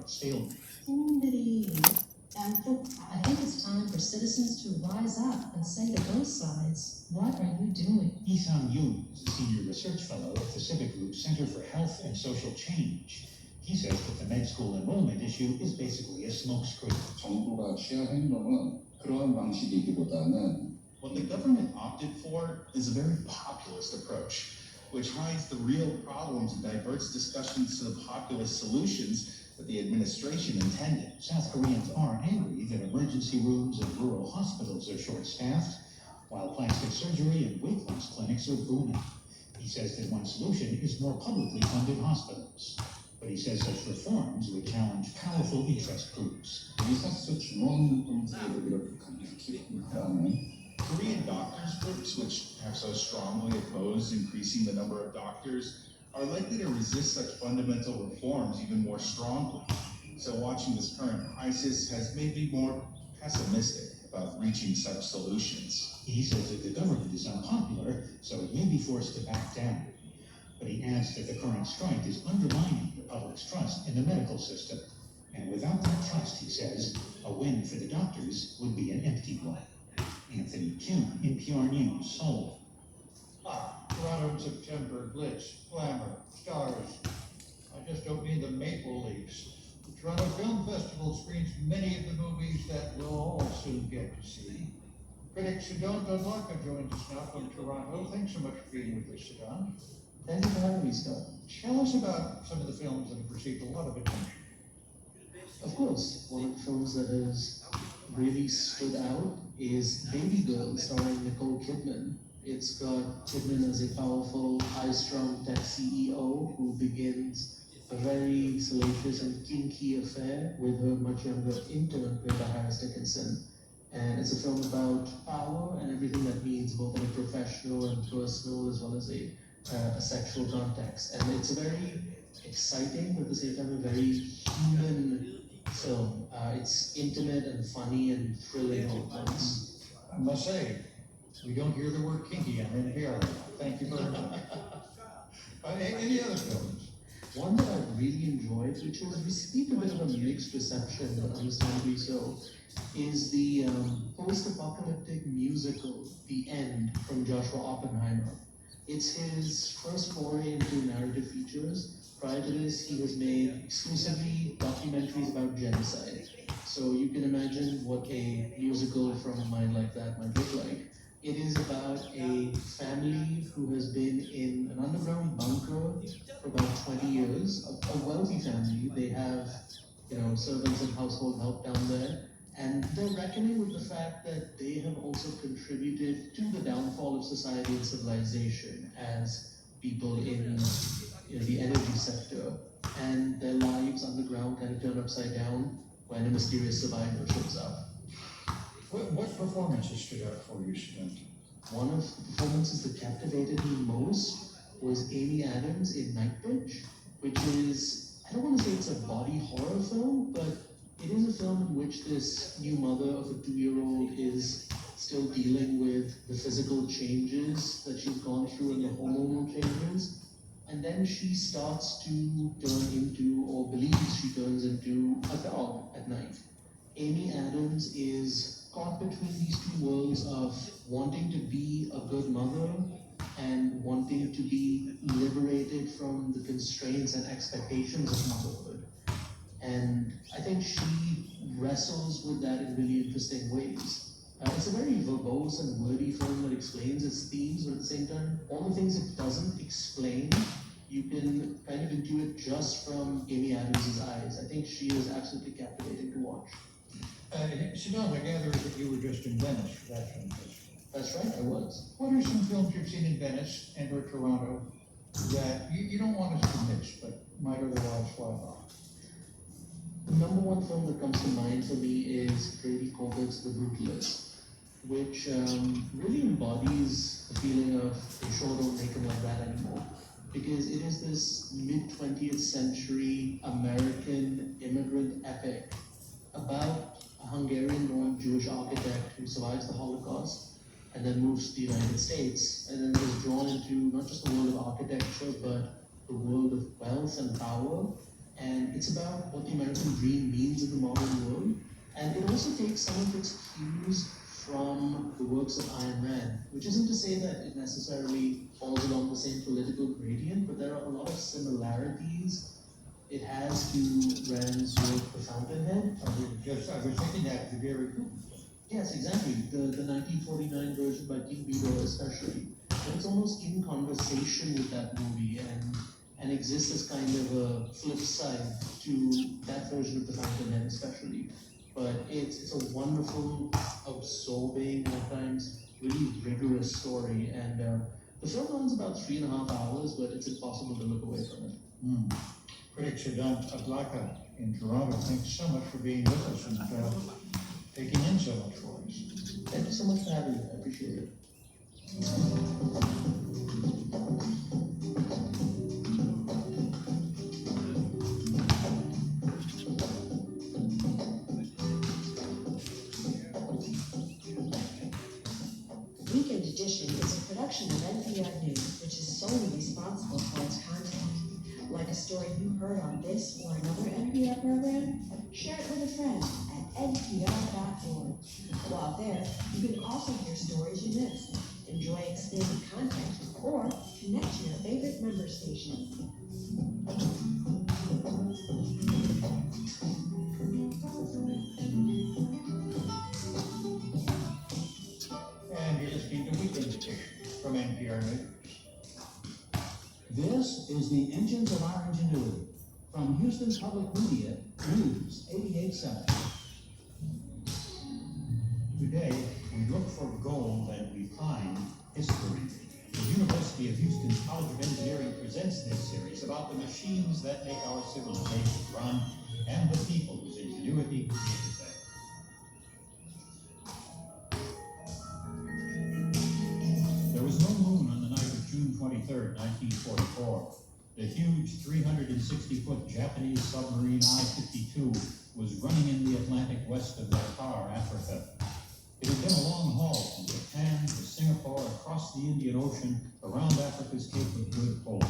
stalemate. I think it's time for citizens to rise up and say to both sides, what are you doing? Isang Yoon is a senior research fellow at the civic group Center for Health and Social Change. He says that the med school enrollment issue is basically a smokescreen. 정부가 취할 행동은 그러한 방식이기보다는 What the government opted for is a very populist approach, which hides the real problems and diverts discussions to the populist solutions that the administration intended. South Koreans are angry that emergency rooms and rural hospitals are short-staffed, while plastic surgery and weight loss clinics are booming. He says that one solution is more publicly funded hospitals. But he says such reforms would challenge powerful interest groups. 의사수 중원 동지를 이렇게 강력히 Korean doctors groups, which have so strongly opposed increasing the number of doctors, are likely to resist such fundamental reforms even more strongly. So watching this current crisis has made me more pessimistic about reaching such solutions. He says that the government is unpopular, so it may be forced to back down. But he adds that the current strike is undermining the public's trust in the medical system. And without that trust, he says, a win for the doctors would be an empty one. Anthony Kuhn, NPR News, Seoul. Toronto in September, glitz, glamour, stars. I just don't mean the Maple Leafs. The Toronto Film Festival screens many of the movies that we'll all soon get to see. Critics who don't good luck are joined us now from Toronto. Thanks so much for being with us, Siddhan. Thank you for having me, Scott. Tell us about some of the films that have received a lot of attention. Of course, one of the films that has really stood out is Baby Girl, starring Nicole Kidman. It's got Kidman as a powerful, high-strung tech CEO who begins a very salacious and kinky affair with her much younger intern, played by Harris Dickinson. And it's a film about power and everything that means, both in a professional and personal, as well as a sexual context. And it's a very exciting, but at the same time, a very human film. It's intimate and funny and thrilling all at once. I must say, we don't hear the word kinky on NPR. Thank you very much. Any other films? One that I really enjoyed, which has received a bit of a mixed reception, but understandably so, is the post-apocalyptic musical, The End, from Joshua Oppenheimer. It's his first foray into narrative features. Prior to this, he has made exclusively documentaries about genocide. So you can imagine what a musical from a mind like that might look like. It is about a family who has been in an underground bunker for about 20 years, a wealthy family. They have, servants and household help down there. And they're reckoning with the fact that they have also contributed to the downfall of society and civilization as people in the energy sector. And their lives underground kind of turn upside down when a mysterious survivor shows up. What performances stood out for you, Siddhan? One of the performances that captivated me most was Amy Adams in Nightbridge, which is, I don't want to say it's a body horror film, but it is a film in which this new mother of a 2-year-old is still dealing with the physical changes that she's gone through and the hormonal changes. And then she starts to turn into, or believes she turns into, a dog at night. Amy Adams is caught between these two worlds of wanting to be a good mother and wanting to be liberated from the constraints and expectations of motherhood. And I think she wrestles with that in really interesting ways. It's a very verbose and wordy film that explains its themes, but at the same time, all the things it doesn't explain, you can kind of intuit just from Amy Adams' eyes. I think she is absolutely captivating to watch. Siddhan, I gather that you were just in Venice for that film festival. That's right, I was. What are some films you've seen in Venice and or Toronto that you don't want us to miss, but might otherwise fly by? The number one film that comes to mind for me is Brady Corbett's The Brutalist, which really embodies the feeling of "they sure don't make them like that anymore." Because it is this mid-20th century American immigrant epic about a Hungarian-born Jewish architect who survives the Holocaust and then moves to the United States and then is drawn into not just the world of architecture, but the world of wealth and power. and it's about what the American dream means in the modern world. And it also takes some of its cues from the works of Ayn Rand, which isn't to say that it necessarily falls along the same political gradient, but there are a lot of similarities it has to Rand's work, The Fountainhead. I was thinking that the very good. Yes, exactly. The 1949 version by King Vidor especially. And it's almost in conversation with that movie and exists as kind of a flip side to that version of The Fountainhead especially. But it's a wonderful, absorbing, at times really rigorous story. And the film runs about 3.5 hours, but it's impossible to look away from it. Critics Adam Adlaka in Toronto, thanks so much for being with us and taking in so much for us. Thank you so much for having me. I appreciate it. Weekend Edition is a production of NPR News, which is solely responsible for its content. Like a story you heard on this or another NPR program? Share it with a friend at npr.org. While there, you can also hear stories you missed, enjoy expanded content, or connect to your favorite member station. And you're listening to Weekend Edition from NPR News. This is the Engines of Our Ingenuity from Houston Public Media News 88.7. Today, we look for gold and we find history. The University of Houston's College of Engineering presents this series about the machines that make our civilization run and the people whose ingenuity created them. There was no moon on the night of June 23rd, 1944. The huge 360-foot Japanese submarine I-52 was running in the Atlantic west of Dakar, Africa. It had been a long haul from Japan to Singapore, across the Indian Ocean, around Africa's Cape of Good Hope.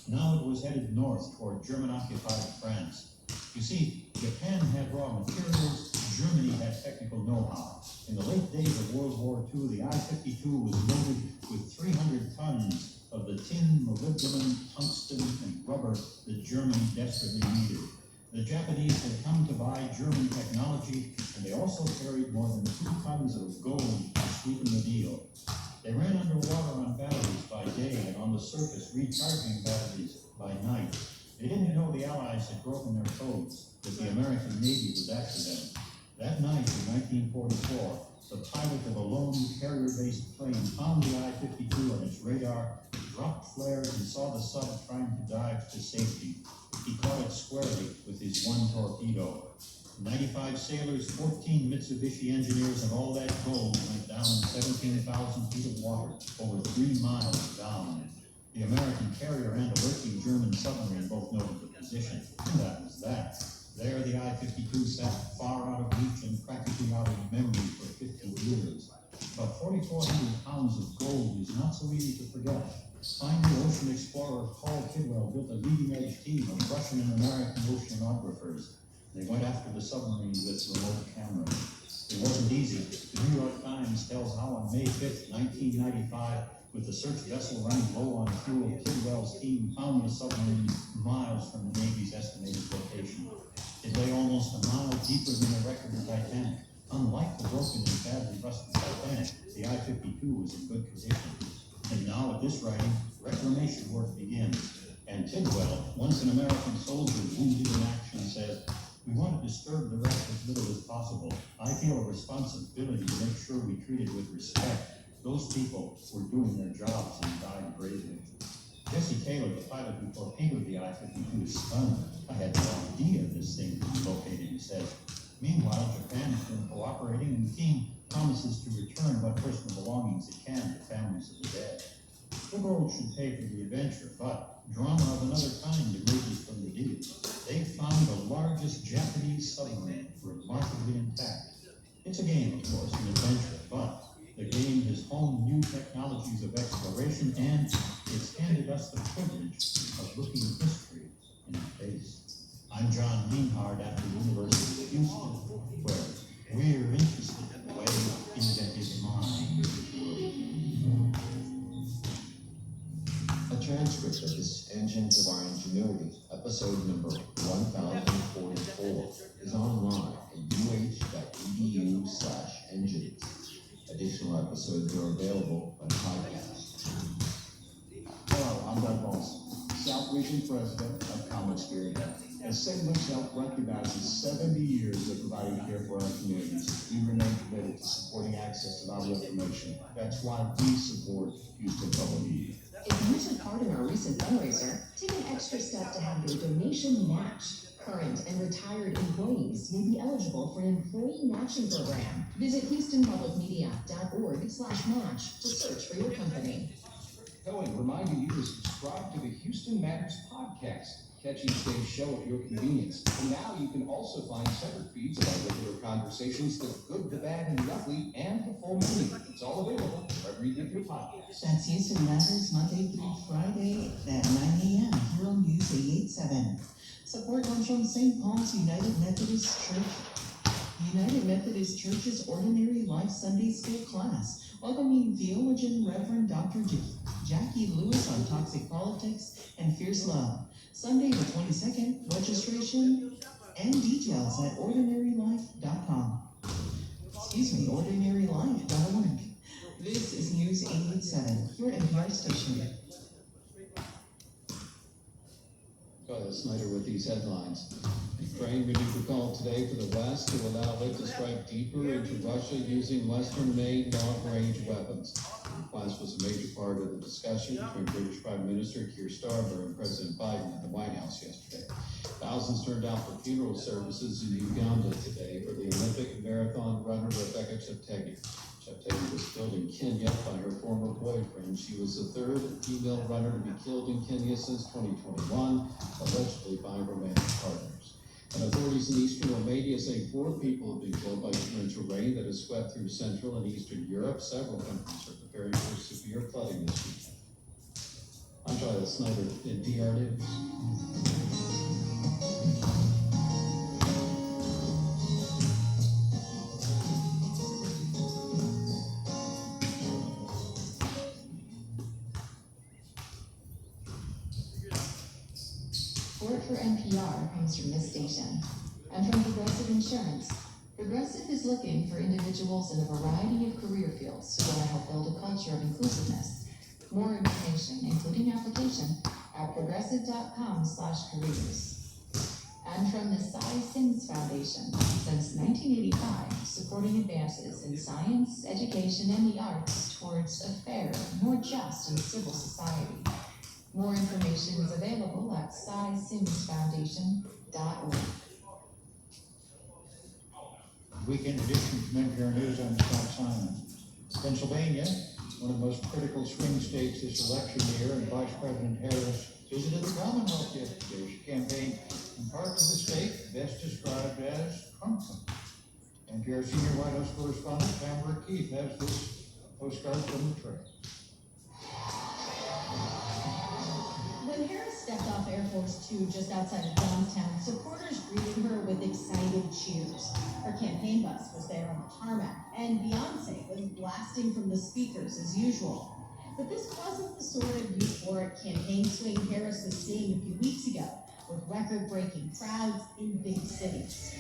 Now it was headed north toward German-occupied France. You see, Japan had raw materials, Germany had technical know-how. In the late days of World War II, the I-52 was loaded with 300 tons of the tin, molybdenum, tungsten, and rubber that Germany desperately needed. The Japanese had come to buy German technology, and they also carried more than 2 tons of gold to sweeten the deal. They ran underwater on batteries by day and on the surface recharging batteries by night. They didn't know the Allies had broken their codes, that the American Navy was after them. That night in 1944, the pilot of a lone carrier-based plane found the I-52 on its radar, dropped flares, and saw the sub trying to dive to safety. He caught it squarely with his one torpedo. 95 sailors, 14 Mitsubishi engineers, and all that gold went down in 17,000 feet of water, over 3 miles down. The American carrier and a lurking German submarine both noted the position, and that was that. There the I-52 sat far out of reach and practically out of memory for 50 years. But 4,400 pounds of gold is not so easy to forget. Finally, ocean explorer Paul Tidwell built a leading-edge team of Russian and American oceanographers. They went after the submarine with remote cameras. It wasn't easy. The New York Times tells how on May 5th, 1995, with the search vessel running low on fuel, Tidwell's team found the submarine miles from the Navy's estimated location. It lay almost a mile deeper than the wreck of the Titanic. Unlike the broken and badly rusted Titanic, the I-52 was in good condition. And now, at this writing, reclamation work begins. And Tidwell, once an American soldier wounded in action, says, "We want to disturb the wreck as little as possible. I feel a responsibility to make sure we treat it with respect. Those people were doing their jobs and died bravely." Jesse Taylor, the pilot who torpedoed the I-52, is stunned. "I had no idea this thing could be located," he says. Meanwhile, Japan has been cooperating, and the team promises to return what personal belongings it can to families of the dead. The gold should pay for the adventure, but drama of another kind emerges from the deal. They found the largest Japanese submarine, remarkably intact. It's a game, of course, an adventure, but the game has honed new technologies of exploration, and it's handed us the privilege of looking history in the face. I'm John Lienhard at the University of Houston, where we're interested in the way invented mind. A transcript of this Engines of Our Ingenuity, episode number 1044, is online at uh.edu/engines. Additional episodes are available on podcast. Hello, I'm Doug Boss, South Region President of ComExperience. As St. Luke's Health recognizes 70 years of providing care for our communities, we remain committed to supporting access to vital information. That's why we support Houston Public Media. If you took part in our recent fundraiser, take an extra step to have your donation matched. Current and retired employees may be eligible for an employee matching program. Visit HoustonPublicMedia.org/match to search for your company. Cohen reminding you to subscribe to the Houston Matters podcast. Catch each day's show at your convenience. And now you can also find separate feeds of our regular conversations, the good, the bad, and the ugly, and the full movie. It's all available wherever you get your podcasts. That's Houston Matters Monday through Friday at 9 a.m. here on News 887. Support comes from St. Paul's United Methodist Church. United Methodist Church's Ordinary Life Sunday School class, welcoming theologian Reverend Dr. Jackie Lewis on toxic politics and fierce love. Sunday the 22nd, registration and details at ordinarylife.com. ordinarylife.org. This is News 887, your NPR station. Tyler Snyder with these headlines. Ukraine renewed the call today for the West to allow it to strike deeper into Russia using Western-made long-range weapons. The request was a major part of the discussion between British Prime Minister Keir Starmer and President Biden at the White House yesterday. Thousands turned out for funeral services in Uganda today for the Olympic marathon runner Rebecca Cheptegei. Cheptegei was killed in Kenya by her former boyfriend. She was the third female runner to be killed in Kenya since 2021, allegedly by romantic partners. And authorities in eastern Romania say 4 people have been killed by torrential rain that has swept through central and eastern Europe. Several countries are preparing for severe flooding this weekend. I'm Tyler Snyder in DR News. Support for NPR comes from this station and from Progressive Insurance. Progressive is looking for individuals in a variety of career fields who want to help build a culture of inclusiveness. More information, including application, at progressive.com/careers. And from the Cy Sims Foundation, since 1985, supporting advances in science, education, and the arts towards a fair, more just, and civil society. More information is available at SciSimsFoundation.org. Weekend edition from NPR News, I'm Scott Simon. Pennsylvania, one of the most critical swing states this election year, and Vice President Harris visited the Commonwealth yesterday. She campaigned in parts of the state best described as Trumpsome. NPR senior White House correspondent Tamara Keith has this postcard from the trail. When Harris stepped off Air Force 2 just outside of Johnstown, supporters greeted her with excited cheers. Her campaign bus was there on the tarmac, and Beyonce was blasting from the speakers as usual. But this wasn't the sort of euphoric campaign swing Harris was seeing a few weeks ago, with record-breaking crowds in big cities.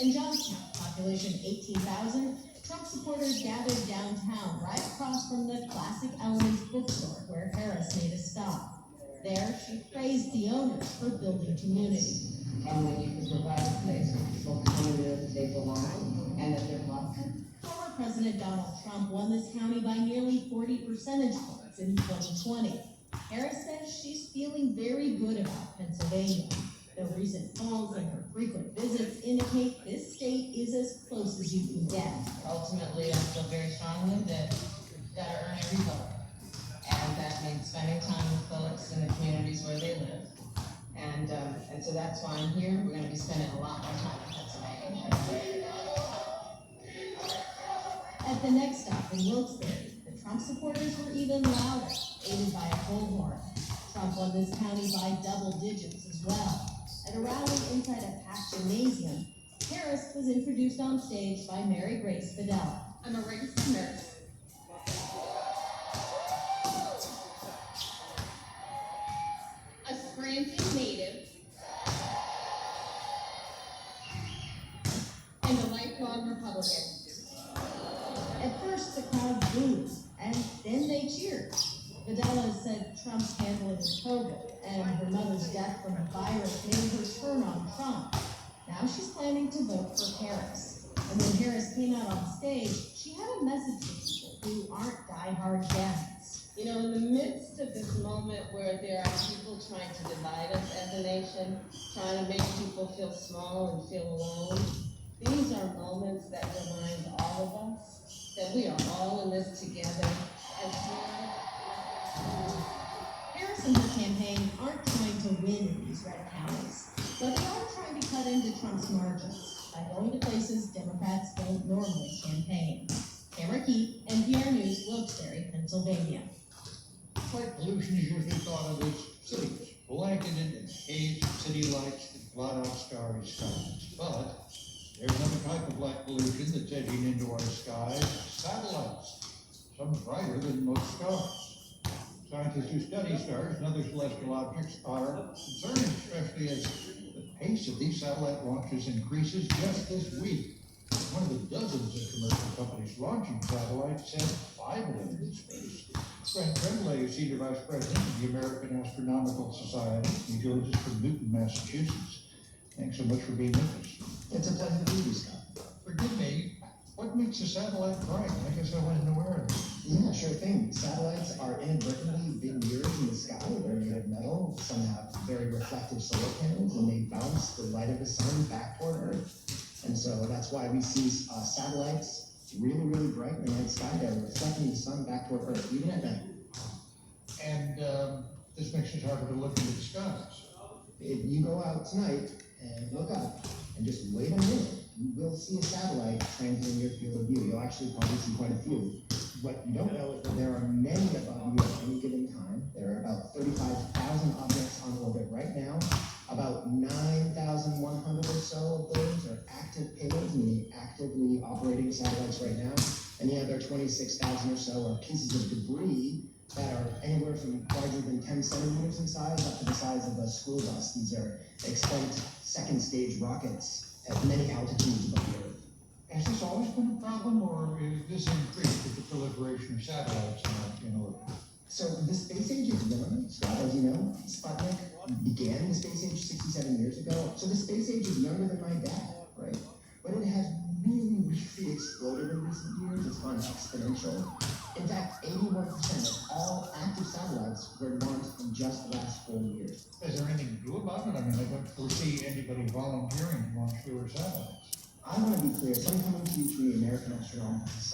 In Johnstown, population 18,000, Trump supporters gathered downtown, right across from the Classic Elements bookstore, where Harris made a stop. There, she praised the owners for building community. And when you can provide a place where people come and know that they belong and that they're welcome. Former President Donald Trump won this county by nearly 40 percentage points in 2020. Harris says she's feeling very good about Pennsylvania. The recent polls and her frequent visits indicate this state is as close as you can get. Ultimately, I feel very strongly that you've got to earn every vote. And that means spending time with folks in the communities where they live. And so that's why I'm here. We're going to be spending a lot more time in Pennsylvania. At the next stop in Wilkes-Barre, the Trump supporters were even louder, aided by a bullhorn. Trump won this county by double digits as as well. At a rally inside a packed gymnasium, Harris was introduced on stage by Mary Grace Fidel. I'm a registered nurse. A Scranton native. And a lifelong Republican. At first, the crowd booed, and then they cheered. Videla said Trump's handling of COVID and her mother's death from a virus made her turn on Trump. Now she's planning to vote for Harris. And when Harris came out on stage, she had a message for people who aren't diehard Dems. You know, in the midst of this moment where there are people trying to divide us as a nation, trying to make people feel small and feel alone, these are moments that remind all of us that we are all in this together as one. Harris and her campaign aren't trying to win in these red counties, but they are trying to cut into Trump's margins by going to places Democrats don't normally campaign. Tamara Keith, NPR News, Wilkes-Barre, Pennsylvania. Light pollution is usually thought of as cities, blanketed in haze, city lights, and blot out starry skies. But there's another type of light pollution that's edging into our skies, satellites. Some brighter than most stars. Scientists who study stars and other celestial objects are concerned, especially as the pace of these satellite launches increases. Just this week, one of the dozens of commercial companies launching satellites sent 5 of them into space. Brent Tremblay is Senior Vice President of the American Astronomical Society. He joins us from Newton, Massachusetts. Thanks so much for being with us. It's a pleasure to be here, Scott. Forgive me, what makes a satellite bright? I guess I wasn't aware of it. Yeah, sure thing. Satellites are inadvertently big mirrors in the sky. They're made of metal. Some have very reflective solar panels, and they bounce the light of the sun back toward Earth. And so that's why we see satellites really, really bright in the night sky. They're reflecting the sun back toward Earth, even at night. And this makes it harder to look into the skies. If you go out tonight and look up and just wait a minute, you will see a satellite transiting your field of view. You'll actually probably see quite a few. What you don't know is that there are many above you at any given time. There are about 35,000 objects on orbit right now. About 9,100 or so of those are active payloads, meaning actively operating satellites right now. And the other 26,000 or so are pieces of debris that are anywhere from larger than 10 centimeters in size up to the size of a school bus. These are extant second stage rockets at many altitudes above the Earth. Has this always been a problem, or is this increased with the proliferation of satellites in orbit? So the space age is young, Scott, as you know. Sputnik began the space age 67 years ago. So the space age is younger than my dad, right? But it has really, really exploded in recent years. It's gone exponential. In fact, 81% of all active satellites were launched in just the last 4 years. Is there anything to do about it? I mean, I don't foresee anybody volunteering to launch fewer satellites. I want to be clear, some coming to you from the American Astronomical Society.